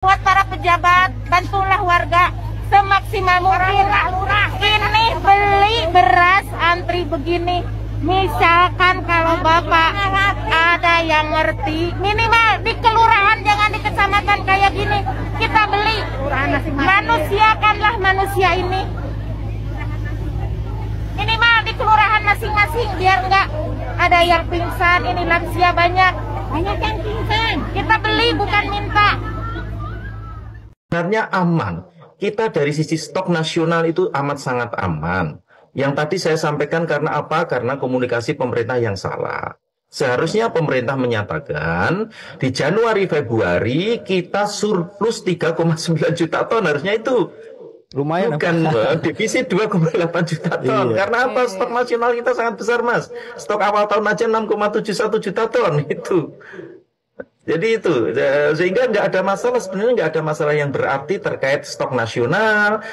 Buat para pejabat, bantulah warga semaksimal mungkin. Ini beli beras antri begini. Misalkan kalau Bapak ada yang ngerti, minimal di kelurahan, jangan di kecamatan kayak gini. Kita beli. Manusiakanlah manusia ini. Minimal di kelurahan masing-masing biar enggak ada yang pingsan. Ini lansia banyak yang pingsan. Kita beli bukan minta. Sebenarnya aman. Kita dari sisi stok nasional itu amat sangat aman. Yang tadi saya sampaikan karena apa? Karena komunikasi pemerintah yang salah. Seharusnya pemerintah menyatakan di Januari Februari kita surplus 3,9 juta ton. Harusnya itu lumayan, bukan defisit 2,8 juta ton. Iya. Karena apa? Stok nasional kita sangat besar, Mas. Stok awal tahun aja 6,71 juta ton itu. Jadi itu, sehingga nggak ada masalah, sebenarnya nggak ada masalah yang berarti terkait stok nasional,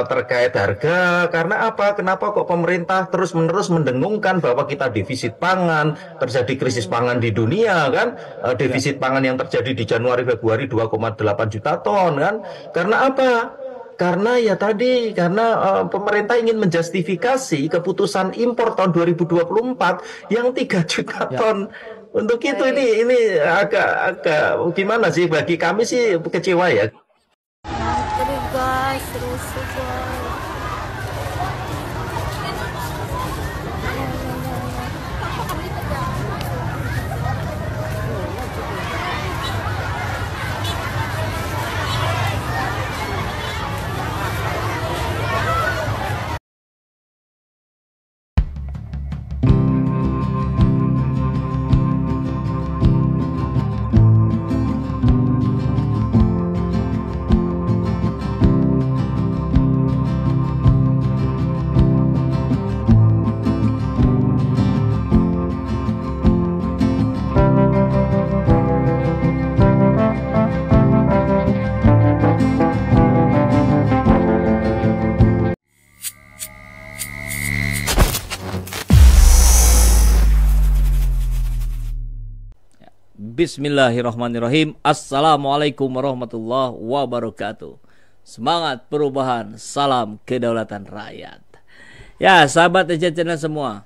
terkait harga. Karena apa? Kenapa kok pemerintah terus-menerus mendengungkan bahwa kita defisit pangan, terjadi krisis pangan di dunia kan? Defisit pangan yang terjadi di Januari Februari 2,8 juta ton kan? Karena apa? Karena ya tadi, karena pemerintah ingin menjustifikasi keputusan impor tahun 2024 yang 3 juta ton. Untuk itu ini agak gimana sih, bagi kami sih kecewa ya. Terus guys, terus guys. Bismillahirrahmanirrahim. Assalamualaikum warahmatullahi wabarakatuh. Semangat perubahan, salam kedaulatan rakyat. Ya, sahabat channel semua,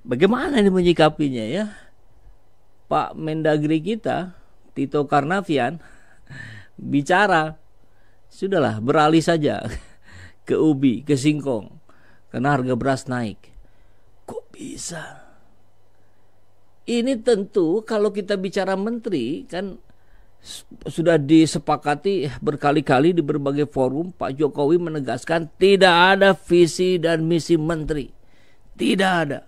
bagaimana ini menyikapinya ya? Pak Mendagri kita, Tito Karnavian, bicara, sudahlah beralih saja ke ubi, ke singkong, karena harga beras naik. Kok bisa? Ini tentu kalau kita bicara menteri kan sudah disepakati berkali-kali di berbagai forum. Pak Jokowi menegaskan tidak ada visi dan misi menteri. Tidak ada.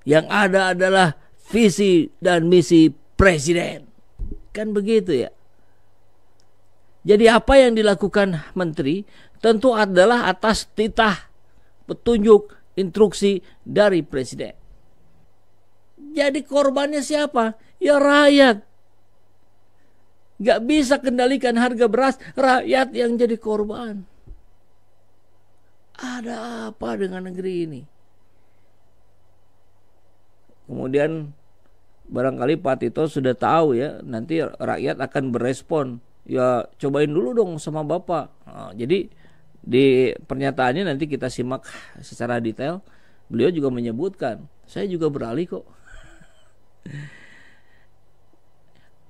Yang ada adalah visi dan misi presiden. Kan begitu ya. Jadi apa yang dilakukan menteri tentu adalah atas titah, petunjuk, instruksi dari presiden. Jadi korbannya siapa? Ya rakyat. Gak bisa kendalikan harga beras, rakyat yang jadi korban. Ada apa dengan negeri ini? Kemudian barangkali Pak Tito sudah tahu ya, nanti rakyat akan berespon. Ya cobain dulu dong sama Bapak. Nah, jadi di pernyataannya nanti kita simak secara detail. Beliau juga menyebutkan, saya juga beralih kok.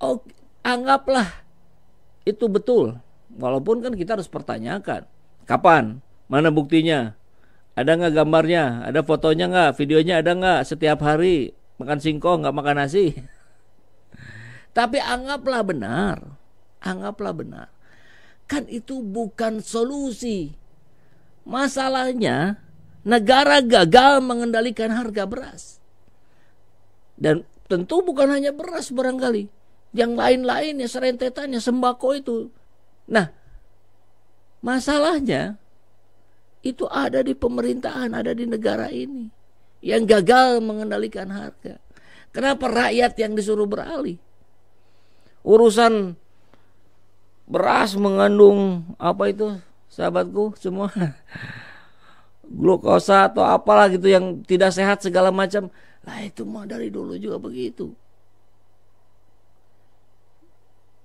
Oh, anggaplah itu betul. Walaupun kan kita harus pertanyakan, kapan? Mana buktinya? Ada nggak gambarnya? Ada fotonya nggak? Videonya ada nggak? Setiap hari makan singkong nggak makan nasi? Tapi anggaplah benar. Anggaplah benar. Kan itu bukan solusi. Masalahnya negara gagal mengendalikan harga beras. Dan tentu bukan hanya beras barangkali. Yang lain-lainnya, serentetannya, sembako itu. Nah, masalahnya itu ada di pemerintahan, ada di negara ini. Yang gagal mengendalikan harga. Kenapa rakyat yang disuruh beralih? Urusan beras mengandung apa itu, sahabatku semua? Glukosa atau apalah gitu yang tidak sehat segala macam. Lah itu mah dari dulu juga begitu.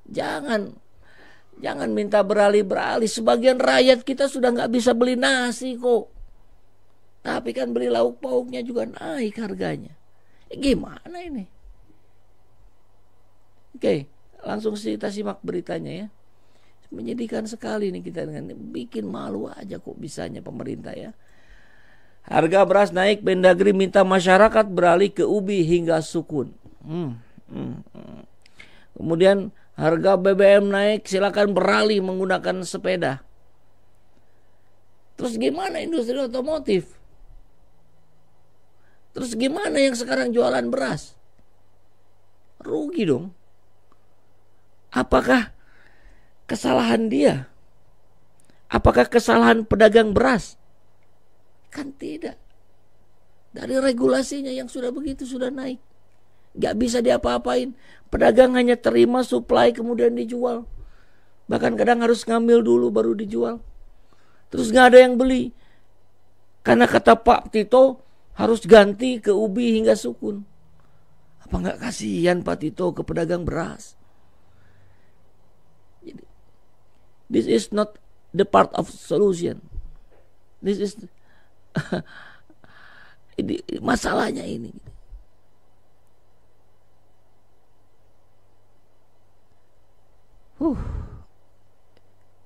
Jangan minta beralih-beralih. Sebagian rakyat kita sudah nggak bisa beli nasi kok. Tapi kan beli lauk pauknya juga naik harganya. Gimana ini? Oke, langsung kita simak beritanya ya. Menyedihkan sekali nih kita dengan bikin malu aja kok bisanya pemerintah ya. Harga beras naik, Mendagri minta masyarakat beralih ke ubi hingga sukun. Kemudian harga BBM naik, silakan beralih menggunakan sepeda. Terus gimana industri otomotif? Terus gimana yang sekarang jualan beras? Rugi dong. Apakah kesalahan dia? Apakah kesalahan pedagang beras? Kan tidak. Dari regulasinya yang sudah begitu sudah naik. Gak bisa diapa-apain. Pedagang hanya terima supply kemudian dijual. Bahkan kadang harus ngambil dulu baru dijual. Terus gak ada yang beli. Karena kata Pak Tito harus ganti ke ubi hingga sukun. Apa gak kasihan Pak Tito ke pedagang beras? This is not the part of solution. This is masalahnya ini.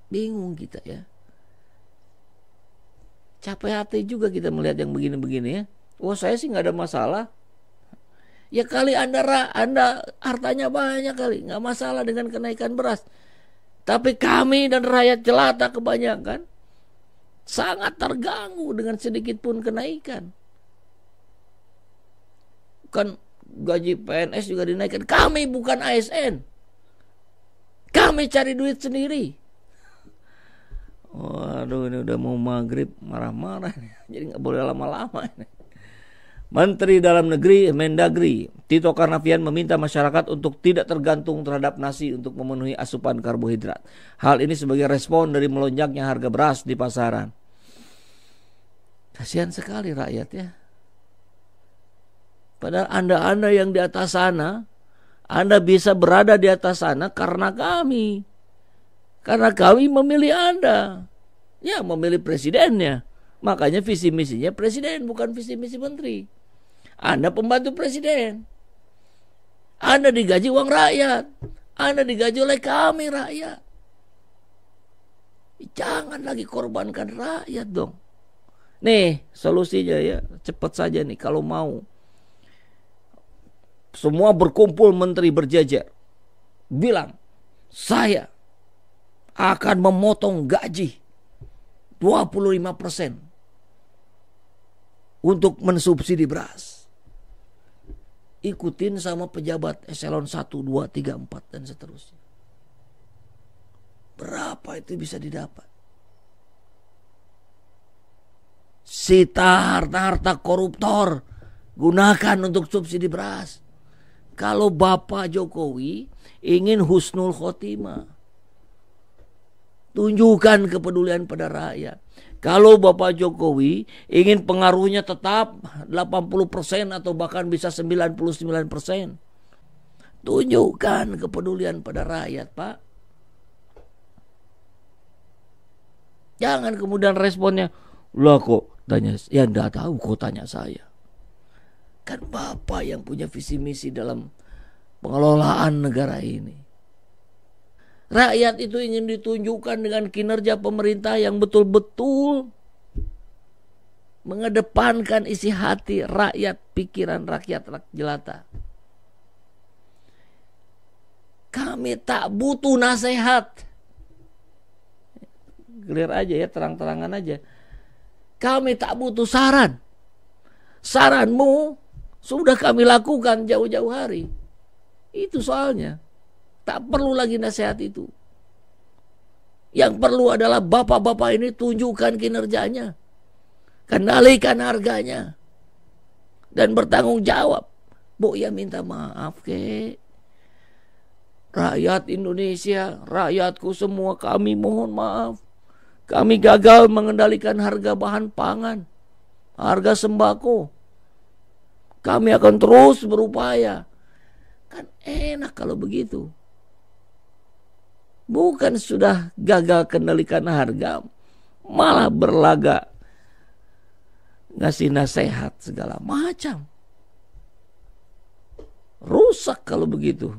Bingung kita ya. Capek hati juga kita melihat yang begini-begini ya. Wah saya sih nggak ada masalah. Ya kali anda hartanya banyak kali, nggak masalah dengan kenaikan beras. Tapi kami dan rakyat jelata kebanyakan sangat terganggu dengan sedikit pun kenaikan. Kan gaji PNS juga dinaikkan. Kami bukan ASN. Kami cari duit sendiri. Waduh, ini udah mau maghrib, marah-marah. Jadi gak boleh lama-lama ini. Menteri Dalam Negeri Mendagri Tito Karnavian meminta masyarakat untuk tidak tergantung terhadap nasi untuk memenuhi asupan karbohidrat. Hal ini sebagai respon dari melonjaknya harga beras di pasaran. Kasihan sekali rakyat ya. Padahal Anda yang di atas sana, Anda bisa berada di atas sana karena kami. Karena kami memilih Anda. Ya, memilih presidennya. Makanya visi misinya presiden, bukan visi misi menteri. Anda pembantu presiden. Anda digaji uang rakyat. Anda digaji oleh kami rakyat. Jangan lagi korbankan rakyat dong. Nih solusinya ya, cepat saja nih kalau mau. Semua berkumpul menteri berjejer. Bilang, saya akan memotong gaji 25% untuk mensubsidi beras. Ikutin sama pejabat eselon 1, 2, 3, 4 dan seterusnya. Berapa itu bisa didapat? Sita harta-harta koruptor, gunakan untuk subsidi beras. Kalau Bapak Jokowi ingin husnul khotimah, tunjukkan kepedulian pada rakyat. Kalau Bapak Jokowi ingin pengaruhnya tetap 80% atau bahkan bisa 99%, tunjukkan kepedulian pada rakyat, Pak. Jangan kemudian responnya, lah kok tanya, ya enggak tahu kok tanya saya. Kan Bapak yang punya visi misi dalam pengelolaan negara ini. Rakyat itu ingin ditunjukkan dengan kinerja pemerintah yang betul-betul mengedepankan isi hati rakyat, pikiran rakyat jelata. Kami tak butuh nasihat. Clear aja ya, terang-terangan aja. Kami tak butuh saran. Saranmu sudah kami lakukan jauh-jauh hari. Itu soalnya. Tak perlu lagi nasihat itu. Yang perlu adalah bapak-bapak ini tunjukkan kinerjanya. Kendalikan harganya. Dan bertanggung jawab. Bu ya minta maaf ke rakyat Indonesia, rakyatku semua, kami mohon maaf. Kami gagal mengendalikan harga bahan pangan, harga sembako. Kami akan terus berupaya. Kan enak kalau begitu. Bukan sudah gagal kendalikan harga, malah berlagak ngasih nasihat segala macam. Rusak kalau begitu.